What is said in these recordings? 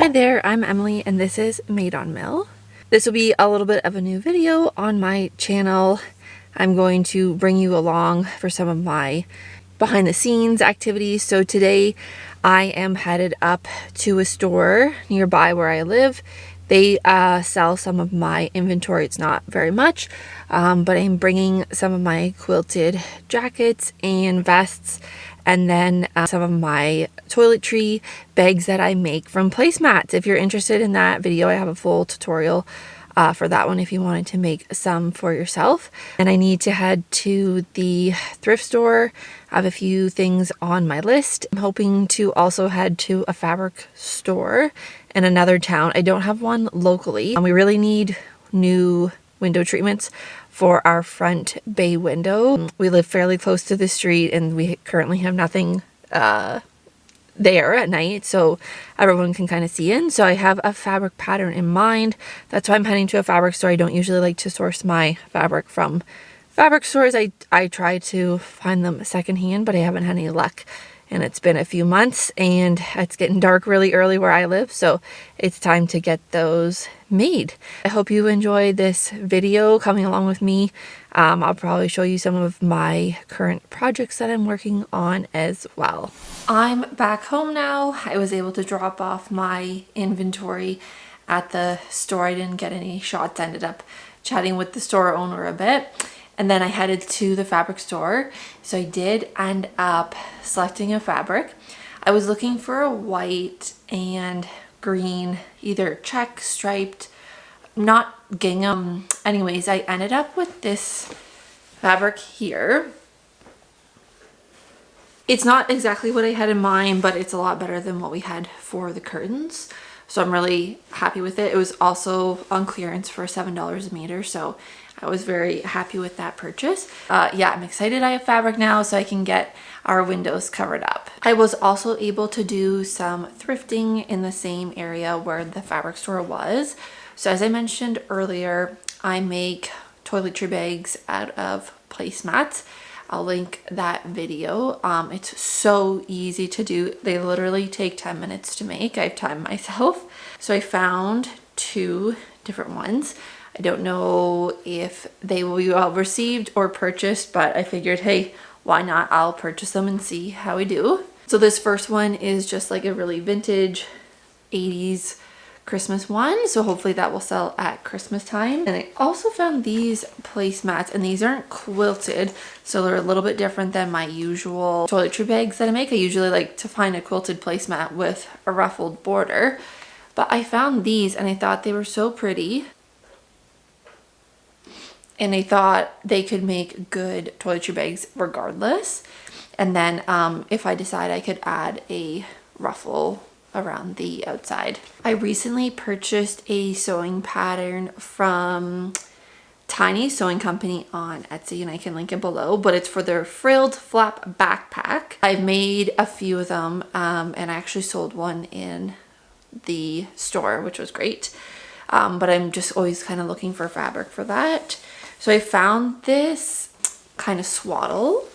Hi there, I'm Emily and this is Made on Mill. This will be a little bit of a new video on my channel. I'm going to bring you along for some of my behind the scenes activities. So today I am headed up to a store nearby where I live. They sell some of my inventory. It's not very much, but I'm bringing some of my quilted jackets and vests, and then some of my toiletry bags that I make from placemats. If you're interested in that video, I have a full tutorial for that one if you wanted to make some for yourself. And I need to head to the thrift store. I have a few things on my list. I'm hoping to also head to a fabric store in another town. I don't have one locally, and we really need new window treatments for our front bay window. We live fairly close to the street and we currently have nothing there at night, so everyone can kind of see in. So I have a fabric pattern in mind. That's why I'm heading to a fabric store. I don't usually like to source my fabric from fabric stores. I try to find them secondhand, but I haven't had any luck. And it's been a few months and it's getting dark really early where I live, so it's time to get those made. I hope you enjoy this video coming along with me. I'll probably show you some of my current projects that I'm working on as well. I'm back home now. I was able to drop off my inventory at the store. I didn't get any shots. I ended up chatting with the store owner a bit. And then I headed to the fabric store. So I did end up selecting a fabric. I was looking for a white and green, either check, striped, not gingham. Anyways, I ended up with this fabric here. It's not exactly what I had in mind, but it's a lot better than what we had for the curtains. So I'm really happy with it. It was also on clearance for $7 a meter. So I was very happy with that purchase. Yeah, I'm excited I have fabric now so I can get our windows covered up. I was also able to do some thrifting in the same area where the fabric store was. So as I mentioned earlier, I make toiletry bags out of placemats. I'll link that video. It's so easy to do. They literally take 10 minutes to make. I've timed myself. So I found two different ones. I don't know if they will be well received or purchased, but I figured, hey, why not? I'll purchase them and see how we do. So this first one is just like a really vintage 80s Christmas one. So hopefully that will sell at Christmas time. And I also found these placemats, and these aren't quilted, so they're a little bit different than my usual toiletry bags that I make. I usually like to find a quilted placemat with a ruffled border, but I found these and I thought they were so pretty. And I thought they could make good toiletry bags regardless. And then if I decide, I could add a ruffle around the outside. I recently purchased a sewing pattern from Tiny Sewing Company on Etsy, and I can link it below, but it's for their frilled flap backpack. I've made a few of them, and I actually sold one in the store, which was great. But I'm just always kind of looking for fabric for that. So I found this kind of swaddle,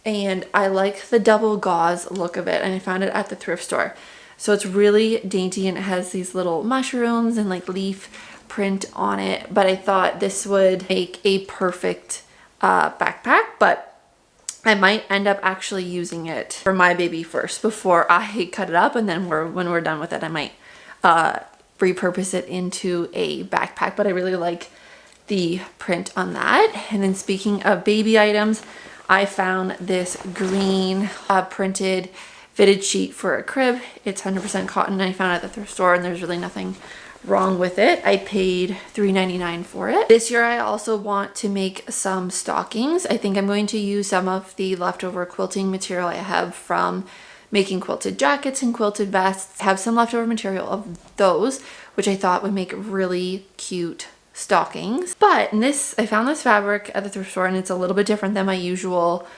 and I like the double gauze look of it, and I found it at the thrift store. So it's really dainty and it has these little mushrooms and like leaf print on it, but I thought this would make a perfect backpack. But I might end up actually using it for my baby first before I cut it up, and then when we're done with it, I might repurpose it into a backpack. But I really like the print on that. And then speaking of baby items, I found this green printed fitted sheet for a crib. It's 100% cotton. I found it at the thrift store and there's really nothing wrong with it. I paid $3.99 for it. This year I also want to make some stockings. I think I'm going to use some of the leftover quilting material I have from making quilted jackets and quilted vests. I have some leftover material of those, which I thought would make really cute stockings. But I found this fabric at the thrift store, and it's a little bit different than my usual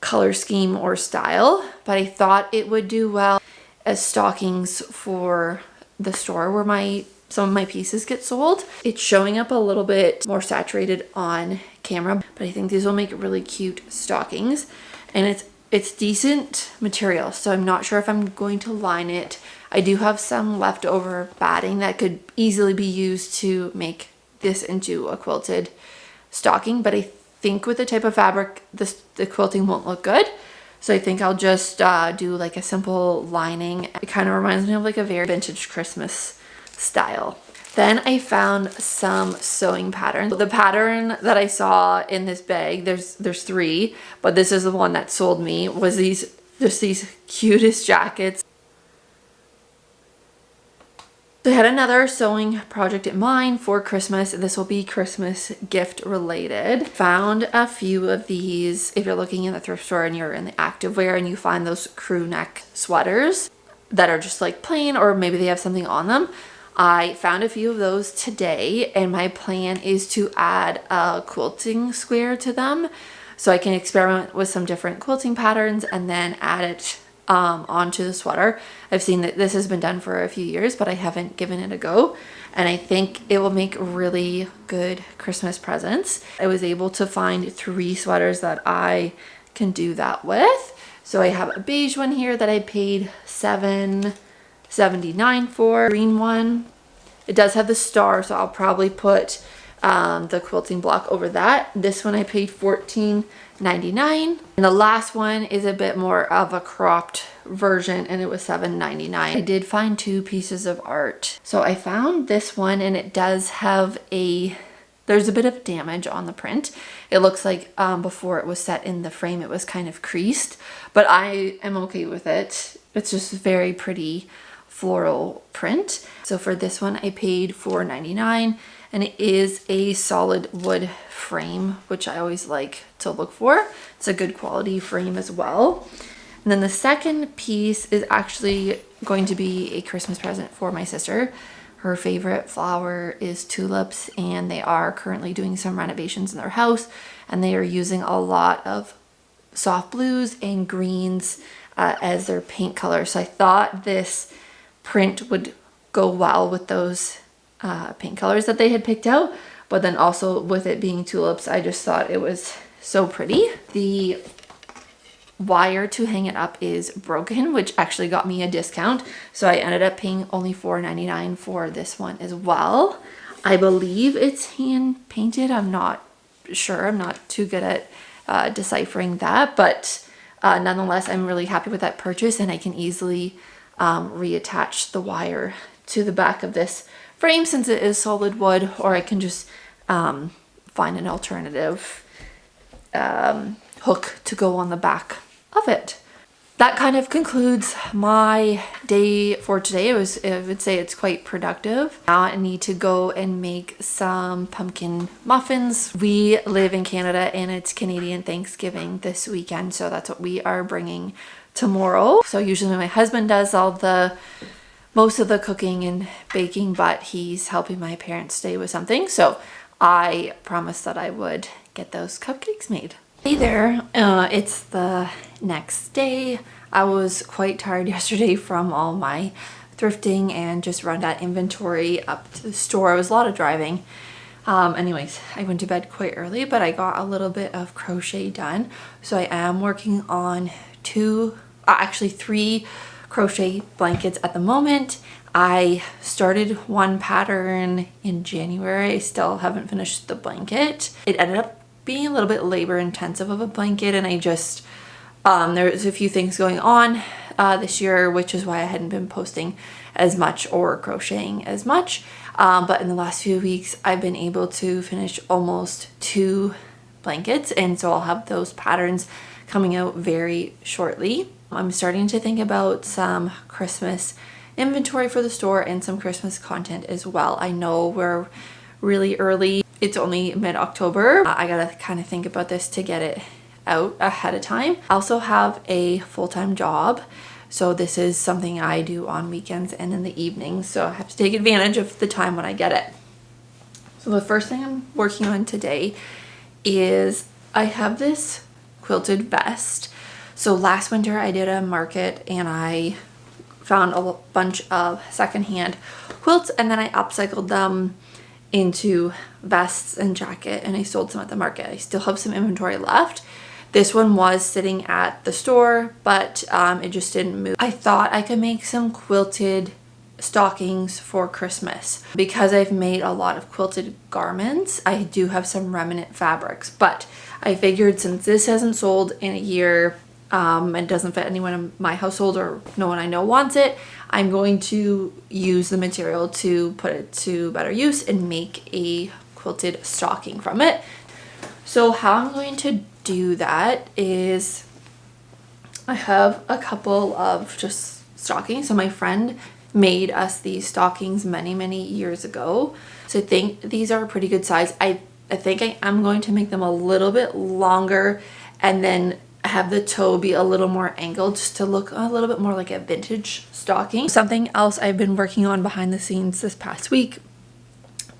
color scheme or style, but I thought it would do well as stockings for the store where some of my pieces get sold. It's showing up a little bit more saturated on camera, but I think these will make really cute stockings. And it's It's decent material, so I'm not sure if I'm going to line it. I do have some leftover batting that could easily be used to make this into a quilted stocking, but I think with the type of fabric, the quilting won't look good. So I think I'll just do like a simple lining. It kind of reminds me of like a very vintage Christmas style. Then I found some sewing patterns. The pattern that I saw in this bag, there's 3, but this is the one that sold me, was these cutest jackets. So I had another sewing project in mind for Christmas. This will be Christmas gift related. Found a few of these. If you're looking in the thrift store and you're in the activewear and you find those crew neck sweaters that are just like plain, or maybe they have something on them. I found a few of those today, and my plan is to add a quilting square to them so I can experiment with some different quilting patterns and then add it onto the sweater. I've seen that this has been done for a few years, but I haven't given it a go, and I think it will make really good Christmas presents. I was able to find 3 sweaters that I can do that with. So I have a beige one here that I paid $7.79 for. Green one, it does have the star, so I'll probably put the quilting block over that. This one I paid $14.99, and the last one is a bit more of a cropped version, and it was $7.99. I did find 2 pieces of art. So I found this one, and it does have there's a bit of damage on the print. It looks like before it was set in the frame it was kind of creased, but I am okay with it. It's just very pretty floral print. So for this one I paid $4.99, and it is a solid wood frame, which I always like to look for. It's a good quality frame as well. And then the second piece is actually going to be a Christmas present for my sister. Her favorite flower is tulips, and they are currently doing some renovations in their house, and they are using a lot of soft blues and greens as their paint color. So I thought this print would go well with those paint colors that they had picked out, but then also with it being tulips, I just thought it was so pretty. The wire to hang it up is broken, which actually got me a discount, so I ended up paying only $4.99 for this one as well. I believe it's hand painted. I'm not sure. I'm not too good at deciphering that, but nonetheless, I'm really happy with that purchase, and I can easily reattach the wire to the back of this frame since it is solid wood, or I can just find an alternative hook to go on the back of it. That kind of concludes my day for today. I would say it's quite productive. Now I need to go and make some pumpkin muffins. We live in Canada, and it's Canadian Thanksgiving this weekend, so that's what we are bringing tomorrow. So usually my husband does most of the cooking and baking, but he's helping my parents stay with something, so I promised that I would get those cupcakes made. Hey there, it's the next day. I was quite tired yesterday from all my thrifting and just run that inventory up to the store. It was a lot of driving. Anyways, I went to bed quite early, but I got a little bit of crochet done. So I am working on 3 crochet blankets at the moment. I started one pattern in January. I still haven't finished the blanket. It ended up being a little bit labor intensive of a blanket, and I just there's a few things going on this year, which is why I hadn't been posting as much or crocheting as much, but in the last few weeks I've been able to finish almost 2 blankets, and so I'll have those patterns coming out very shortly. I'm starting to think about some Christmas inventory for the store and some Christmas content as well. I know we're really early. It's only mid-October. I gotta kind of think about this to get it out ahead of time. I also have a full-time job, so this is something I do on weekends and in the evenings, so I have to take advantage of the time when I get it. So the first thing I'm working on today is I have this quilted vest. So last winter I did a market and I found a bunch of secondhand quilts, and then I upcycled them into vests and jacket, and I sold some at the market. I still have some inventory left. This one was sitting at the store, but it just didn't move. I thought I could make some quilted stockings for Christmas. Because I've made a lot of quilted garments, I do have some remnant fabrics, but I figured since this hasn't sold in a year and doesn't fit anyone in my household or no one I know wants it, I'm going to use the material to put it to better use and make a quilted stocking from it. So how I'm going to do that is I have a couple of just stockings. So my friend made us these stockings many years ago. So I think these are a pretty good size. I think I am going to make them a little bit longer and then have the toe be a little more angled just to look a little bit more like a vintage stocking. Something else I've been working on behind the scenes this past week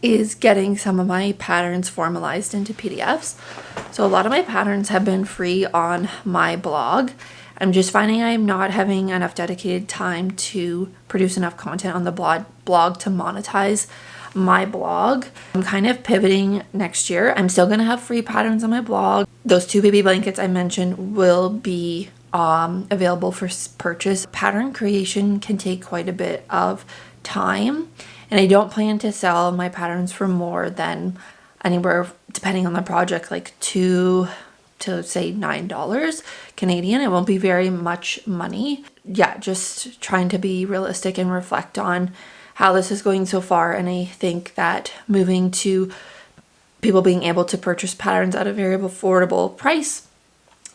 is getting some of my patterns formalized into PDFs. So a lot of my patterns have been free on my blog. I'm just finding I'm not having enough dedicated time to produce enough content on the blog to monetize my blog. I'm kind of pivoting next year. I'm still going to have free patterns on my blog. Those 2 baby blankets I mentioned will be available for purchase. Pattern creation can take quite a bit of time, and I don't plan to sell my patterns for more than anywhere, depending on the project, like $2 to say $9 Canadian. It won't be very much money. Yeah, just trying to be realistic and reflect on how this is going so far. And I think that moving to people being able to purchase patterns at a very affordable price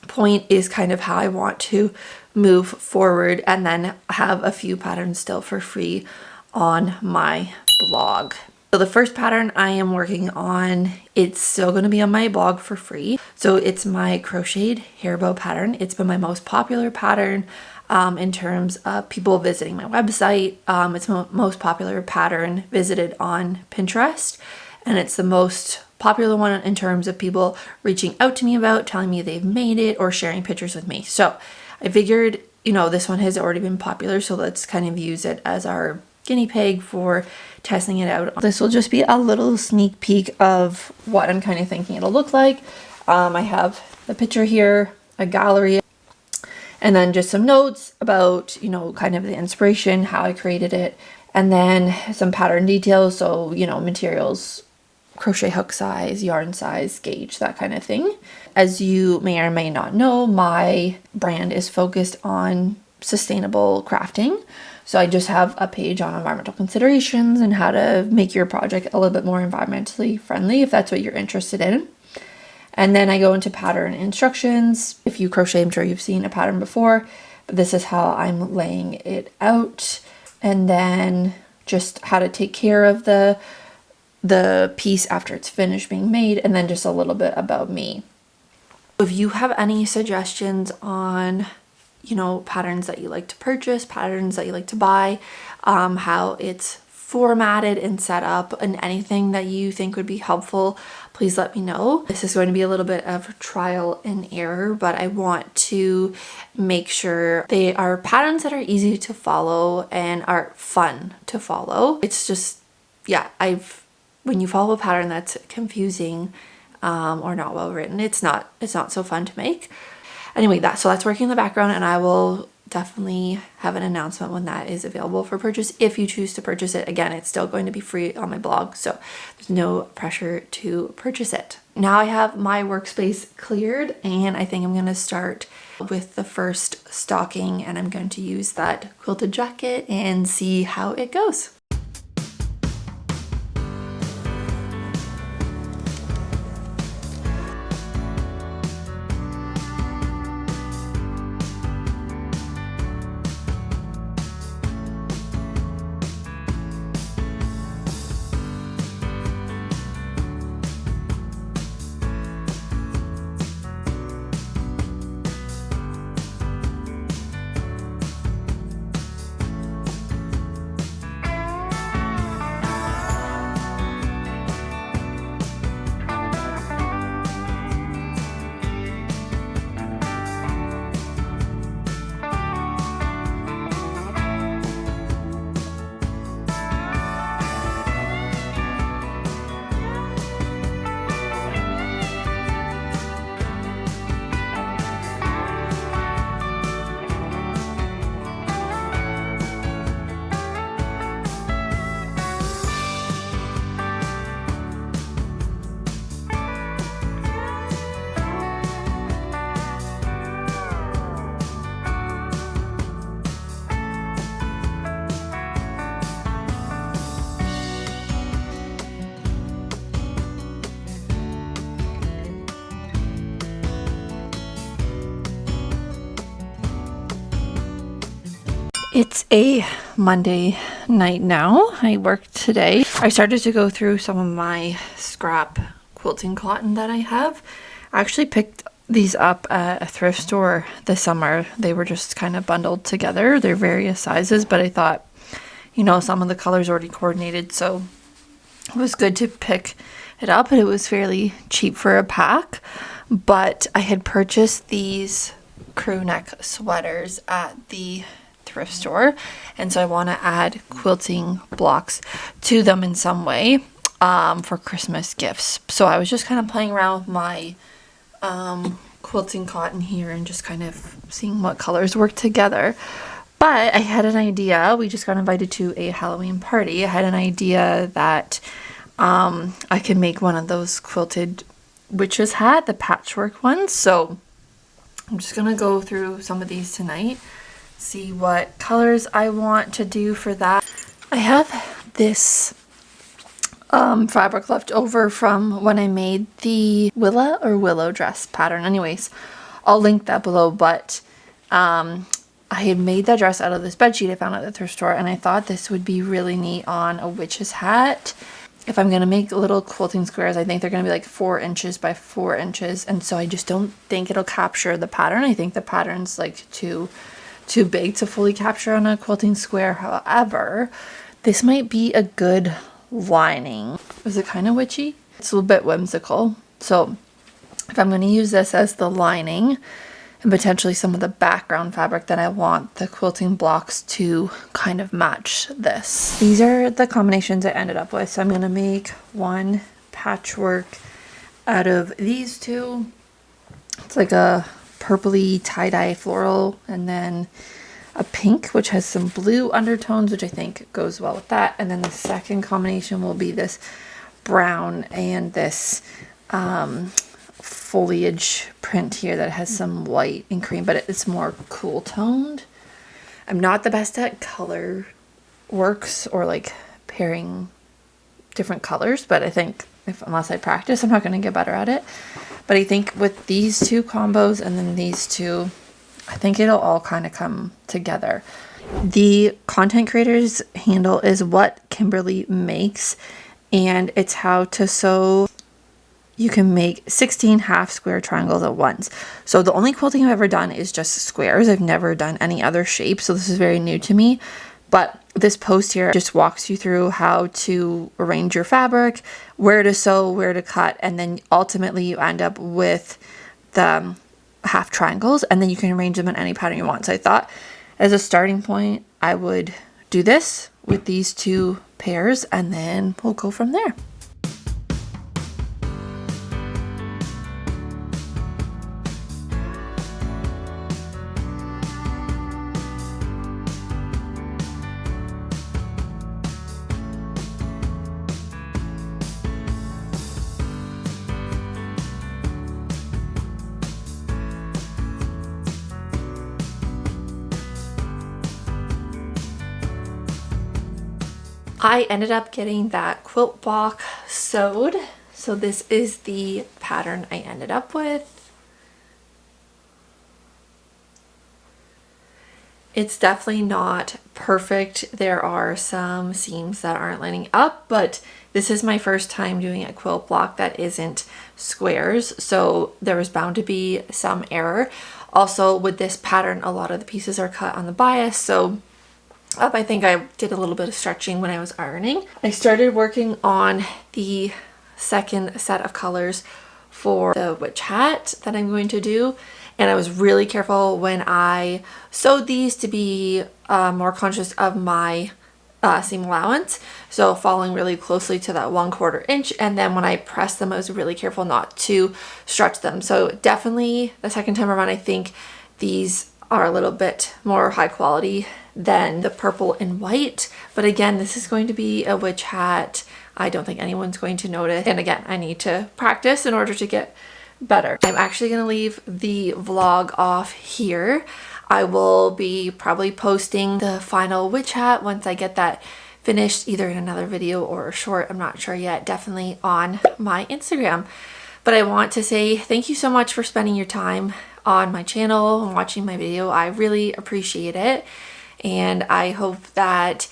point is kind of how I want to move forward, and then have a few patterns still for free on my blog. So the first pattern I am working on, it's still going to be on my blog for free. So it's my crocheted hair bow pattern. It's been my most popular pattern in terms of people visiting my website. It's my most popular pattern visited on Pinterest, and it's the most popular one in terms of people reaching out to me about, telling me they've made it or sharing pictures with me. So I figured, this one has already been popular, so let's kind of use it as our guinea pig for testing it out. This will just be a little sneak peek of what I'm kind of thinking it'll look like. I have the picture here, a gallery, and then just some notes about, kind of the inspiration, how I created it, and then some pattern details. So, materials, crochet hook size, yarn size, gauge, that kind of thing. As you may or may not know, my brand is focused on sustainable crafting. So I just have a page on environmental considerations and how to make your project a little bit more environmentally friendly, if that's what you're interested in. And then I go into pattern instructions. If you crochet, I'm sure you've seen a pattern before, but this is how I'm laying it out. And then just how to take care of the piece after it's finished being made, and then just a little bit about me. If you have any suggestions on patterns that you like to purchase, patterns that you like to buy, how it's formatted and set up, and anything that you think would be helpful, please let me know. This is going to be a little bit of trial and error, but I want to make sure they are patterns that are easy to follow and are fun to follow. It's just, when you follow a pattern that's confusing or not well written, it's not so fun to make. Anyway, that's working in the background, and I will definitely have an announcement when that is available for purchase if you choose to purchase it. Again, it's still going to be free on my blog, so there's no pressure to purchase it. Now I have my workspace cleared, and I think I'm going to start with the first stocking, and I'm going to use that quilted jacket and see how it goes. It's a Monday night now. I worked today. I started to go through some of my scrap quilting cotton that I have. I actually picked these up at a thrift store this summer. They were just kind of bundled together. They're various sizes, but I thought, you know, some of the colors already coordinated, so it was good to pick it up, and it was fairly cheap for a pack. But I had purchased these crew neck sweaters at the thrift store, and so I want to add quilting blocks to them in some way for Christmas gifts. So I was just kind of playing around with my quilting cotton here and just kind of seeing what colors work together. But I had an idea. We just got invited to a Halloween party. I had an idea that I could make one of those quilted witch's hat, the patchwork ones. So I'm just gonna go through some of these tonight, see what colors I want to do for that. I have this fabric left over from when I made the willow dress pattern. Anyways, I'll link that below, but I had made that dress out of this bedsheet I found at the thrift store, and I thought this would be really neat on a witch's hat. If I'm gonna make little quilting squares, I think they're gonna be like 4 inches by 4 inches, and so I just don't think it'll capture the pattern. I think the pattern's like too big to fully capture on a quilting square. However, this might be a good lining. Is it kind of witchy? It's a little bit whimsical. So if I'm going to use this as the lining and potentially some of the background fabric, then I want the quilting blocks to kind of match this. These are the combinations I ended up with. So I'm going to make one patchwork out of these two. It's like a purpley tie-dye floral, and then a pink which has some blue undertones, which I think goes well with that. And then the second combination will be this brown and this foliage print here that has some white and cream, but it's more cool toned. I'm not the best at color works or like pairing different colors, but I think unless I practice, I'm not going to get better at it. But I think with these two combos and then these two, I think it'll all kind of come together. The content creators handle is What Kimberly Makes, and it's how to sew. You can make 16 half square triangles at once. So the only quilting I've ever done is just squares. I've never done any other shapes, so this is very new to me. But this post here just walks you through how to arrange your fabric, where to sew, where to cut, and then ultimately you end up with the half triangles, and then you can arrange them in any pattern you want. So I thought as a starting point, I would do this with these two pairs, and then we'll go from there. I ended up getting that quilt block sewed. So this is the pattern I ended up with. It's definitely not perfect. There are some seams that aren't lining up, but this is my first time doing a quilt block that isn't squares, so there was bound to be some error. Also, with this pattern, a lot of the pieces are cut on the bias, so I think I did a little bit of stretching when I was ironing. I started working on the second set of colors for the witch hat that I'm going to do, and I was really careful when I sewed these to be more conscious of my seam allowance, so following really closely to that 1/4 inch, and then when I pressed them I was really careful not to stretch them. So definitely the second time around I think these are a little bit more high quality than the purple and white, but again, this is going to be a witch hat. I don't think anyone's going to notice, and again, I need to practice in order to get better. I'm actually going to leave the vlog off here. I will be probably posting the final witch hat once I get that finished, either in another video or a short, I'm not sure yet, definitely on my Instagram. But I want to say thank you so much for spending your time on my channel and watching my video. I really appreciate it. and I hope that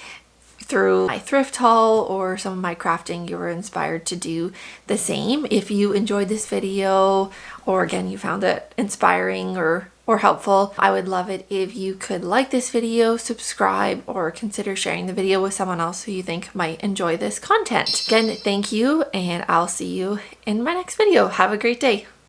through my thrift haul or some of my crafting, you were inspired to do the same. If you enjoyed this video, or again, you found it inspiring or helpful, I would love it if you could like this video, subscribe, or consider sharing the video with someone else who you think might enjoy this content. Again, thank you, and I'll see you in my next video. Have a great day.